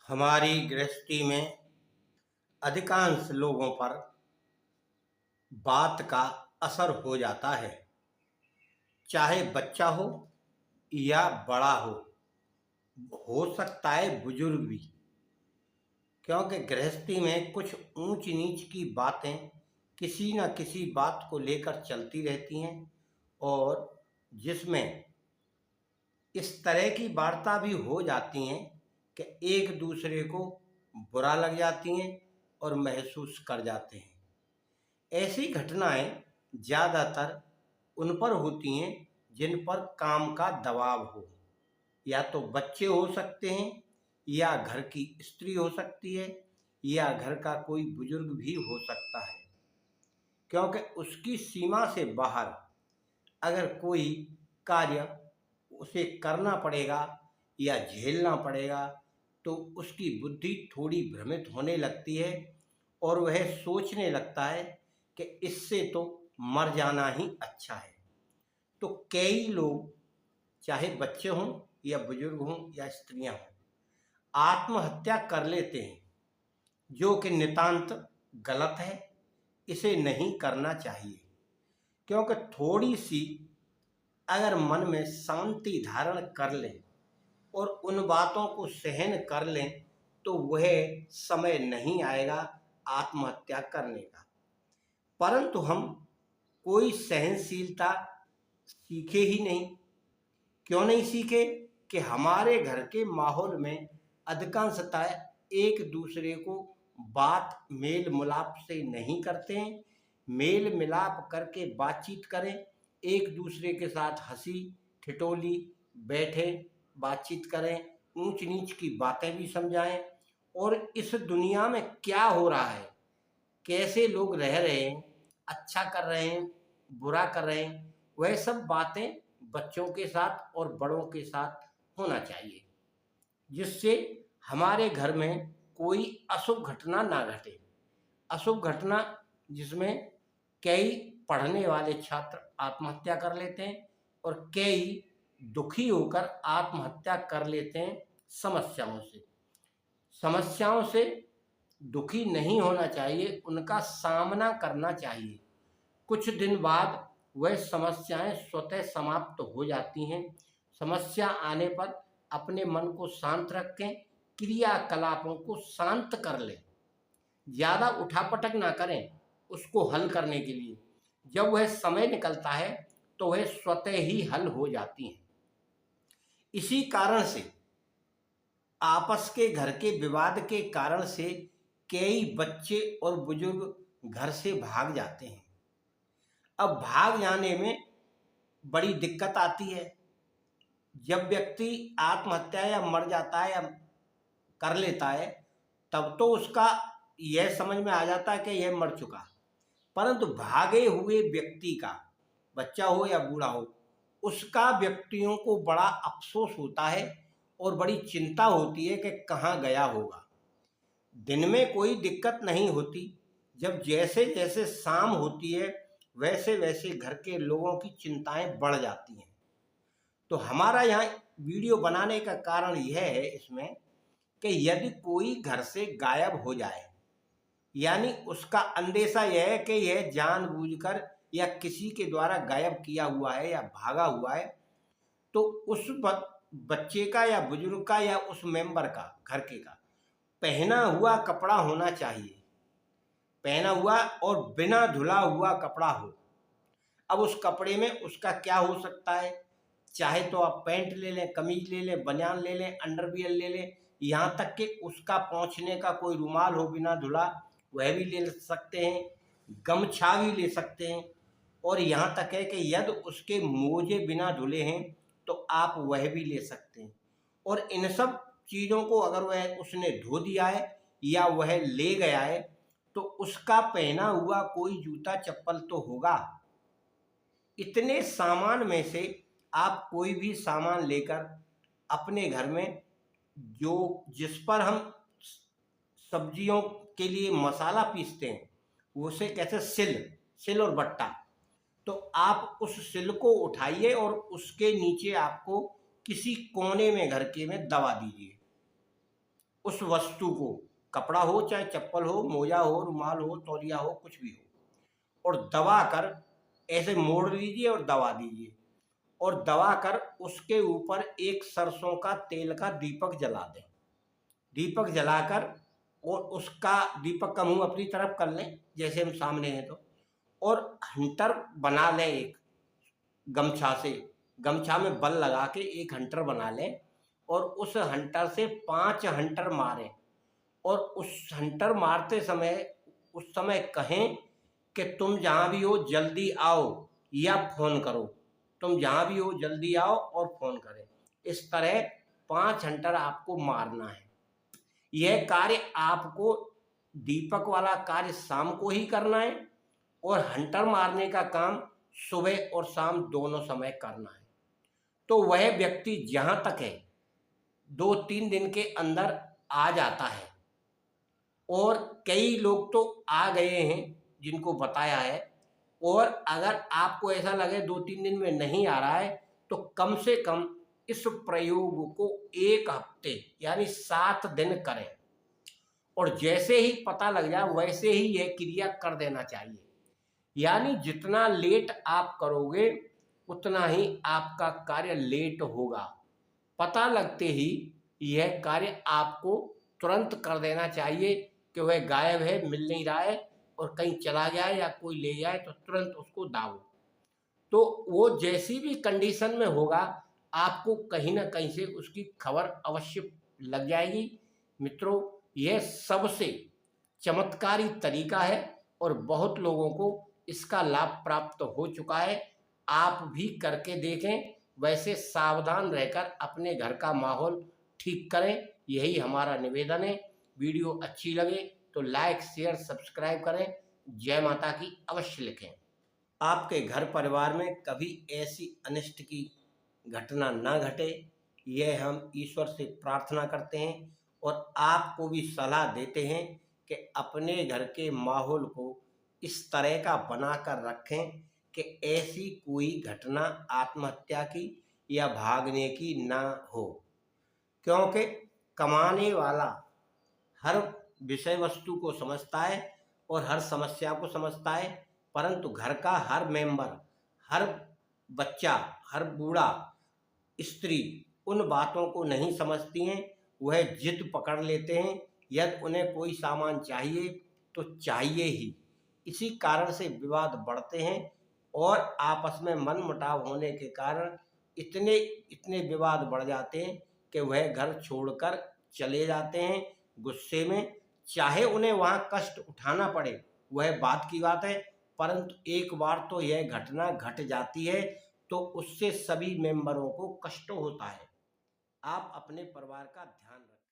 हमारी गृहस्थी में अधिकांश लोगों पर बात का असर हो जाता है। चाहे बच्चा हो या बड़ा हो सकता है बुजुर्ग भी। क्योंकि गृहस्थी में कुछ ऊंच नीच की बातें किसी न किसी बात को लेकर चलती रहती हैं, और जिसमें इस तरह की वार्ता भी हो जाती हैं कि एक दूसरे को बुरा लग जाती हैं और महसूस कर जाते हैं। ऐसी घटनाएं ज़्यादातर उन पर होती हैं जिन पर काम का दबाव हो। या तो बच्चे हो सकते हैं, या घर की स्त्री हो सकती है, या घर का कोई बुजुर्ग भी हो सकता है। क्योंकि उसकी सीमा से बाहर अगर कोई कार्य उसे करना पड़ेगा या झेलना पड़ेगा, तो उसकी बुद्धि थोड़ी भ्रमित होने लगती है और वह सोचने लगता है कि इससे तो मर जाना ही अच्छा है। तो कई लोग, चाहे बच्चे हों या बुजुर्ग हों या स्त्रियां हों, आत्महत्या कर लेते हैं, जो कि नितांत गलत है। इसे नहीं करना चाहिए, क्योंकि थोड़ी सी अगर मन में शांति धारण कर लें और उन बातों को सहन कर लें, तो वह समय नहीं आएगा आत्महत्या करने का। परंतु हम कोई सहनशीलता सीखे ही नहीं। क्यों नहीं सीखे? कि हमारे घर के माहौल में अधिकांशतः एक दूसरे को बात मेल मिलाप से नहीं करते हैं। मेल मिलाप करके बातचीत करें, एक दूसरे के साथ हंसी ठिठोली बैठे बातचीत करें, ऊंच नीच की बातें भी समझाएं, और इस दुनिया में क्या हो रहा है, कैसे लोग रह रहे हैं, अच्छा कर रहे हैं, बुरा कर रहे हैं, वह सब बातें बच्चों के साथ और बड़ों के साथ होना चाहिए, जिससे हमारे घर में कोई अशुभ घटना ना घटे। अशुभ घटना जिसमें कई पढ़ने वाले छात्र आत्महत्या कर लेते हैं और कई दुखी होकर आत्महत्या कर लेते हैं। समस्याओं से दुखी नहीं होना चाहिए, उनका सामना करना चाहिए। कुछ दिन बाद वह समस्याएं स्वतः समाप्त हो जाती हैं। समस्या आने पर अपने मन को शांत रखें, क्रियाकलापों को शांत कर लें, ज़्यादा उठापटक ना करें उसको हल करने के लिए। जब वह समय निकलता है तो वह स्वतः ही हल हो जाती हैं। इसी कारण से आपस के घर के विवाद के कारण से कई बच्चे और बुजुर्ग घर से भाग जाते हैं। अब भाग जाने में बड़ी दिक्कत आती है। जब व्यक्ति आत्महत्या या मर जाता है या कर लेता है, तब तो उसका यह समझ में आ जाता है कि यह मर चुका। परंतु भागे हुए व्यक्ति का, बच्चा हो या बूढ़ा हो, उसका व्यक्तियों को बड़ा अफसोस होता है और बड़ी चिंता होती है कि कहाँ गया होगा। दिन में कोई दिक्कत नहीं होती, जब जैसे जैसे शाम होती है वैसे वैसे घर के लोगों की चिंताएं बढ़ जाती हैं। तो हमारा यहाँ वीडियो बनाने का कारण यह है इसमें कि यदि कोई घर से गायब हो जाए, यानी उसका अंदेशा यह है कि यह जानबूझकर या किसी के द्वारा गायब किया हुआ है या भागा हुआ है, तो उस बच्चे का या बुजुर्ग का या उस मेंबर का, घर के का, पहना हुआ कपड़ा होना चाहिए। पहना हुआ और बिना धुला हुआ कपड़ा हो। अब उस कपड़े में उसका क्या हो सकता है? चाहे तो आप पैंट ले लें, कमीज ले लें, बनियान ले लें, अंडरवियर ले लें, यहाँ तक कि उसका पोंछने का कोई रुमाल हो बिना धुला, वह भी ले सकते हैं, गमछा भी ले सकते हैं, और यहाँ तक है कि यदि उसके मोजे बिना धुले हैं तो आप वह भी ले सकते हैं। और इन सब चीज़ों को अगर वह उसने धो दिया है या वह ले गया है, तो उसका पहना हुआ कोई जूता चप्पल तो होगा। इतने सामान में से आप कोई भी सामान लेकर अपने घर में, जो जिस पर हम सब्जियों के लिए मसाला पीसते हैं, उसे कहते हैं सिल और बट्टा, तो आप उस सिल को उठाइए और उसके नीचे आपको किसी कोने में घर के में दबा दीजिए। उस वस्तु को, कपड़ा हो चाहे चप्पल हो, मोजा हो, रुमाल हो, तौलिया हो, कुछ भी हो, और दबा कर ऐसे मोड़ लीजिए और दबा दीजिए, और दबा कर उसके ऊपर एक सरसों का तेल का दीपक जला दें। दीपक जलाकर, और उसका दीपक का मुंह अपनी तरफ कर लें जैसे हम सामने हैं तो, और हंटर बना लें एक गमछा से, गमछा में बल लगा के एक हंटर बना लें, और उस हंटर से 5 हंटर मारें, और उस हंटर मारते समय उस समय कहें कि तुम जहाँ भी हो जल्दी आओ या फ़ोन करो, तुम जहाँ भी हो जल्दी आओ और फ़ोन करें। इस तरह 5 हंटर आपको मारना है। यह कार्य आपको, दीपक वाला कार्य शाम को ही करना है, और हंटर मारने का काम सुबह और शाम दोनों समय करना है। तो वह व्यक्ति जहाँ तक है 2-3 दिन के अंदर आ जाता है, और कई लोग तो आ गए हैं जिनको बताया है। और अगर आपको ऐसा लगे 2-3 दिन में नहीं आ रहा है, तो कम से कम इस प्रयोग को 1 हफ्ते यानी 7 दिन करें, और जैसे ही पता लग जाए वैसे ही यह क्रिया कर देना चाहिए। यानी जितना लेट आप करोगे उतना ही आपका कार्य लेट होगा। पता लगते ही यह कार्य आपको तुरंत कर देना चाहिए कि वह गायब है, मिल नहीं रहा है, और कहीं चला जाए या कोई ले जाए तो तुरंत उसको दागो। तो वो जैसी भी कंडीशन में होगा, आपको कहीं ना कहीं से उसकी खबर अवश्य लग जाएगी। मित्रों, यह सबसे चमत्कारी तरीका है और बहुत लोगों को इसका लाभ प्राप्त हो चुका है। आप भी करके देखें। वैसे सावधान रहकर अपने घर का माहौल ठीक करें, यही हमारा निवेदन है। वीडियो अच्छी लगे तो लाइक, शेयर, सब्सक्राइब करें। जय माता की अवश्य लिखें। आपके घर परिवार में कभी ऐसी अनिष्ट की घटना ना घटे, यह हम ईश्वर से प्रार्थना करते हैं, और आपको भी सलाह देते हैं कि अपने घर के माहौल को इस तरह का बनाकर रखें कि ऐसी कोई घटना आत्महत्या की या भागने की ना हो। क्योंकि कमाने वाला हर विषय वस्तु को समझता है और हर समस्या को समझता है, परंतु घर का हर मेंबर, हर बच्चा, हर बूढ़ा, स्त्री उन बातों को नहीं समझती हैं। वह जिद पकड़ लेते हैं, यदि उन्हें कोई सामान चाहिए तो चाहिए ही। इसी कारण से विवाद बढ़ते हैं, और आपस में मनमुटाव होने के कारण इतने इतने विवाद बढ़ जाते हैं कि वह घर छोड़कर चले जाते हैं गुस्से में। चाहे उन्हें वहाँ कष्ट उठाना पड़े, वह बात की बात है, परंतु एक बार तो यह घटना घट जाती है तो उससे सभी मेंबरों को कष्ट होता है। आप अपने परिवार का ध्यान रखें।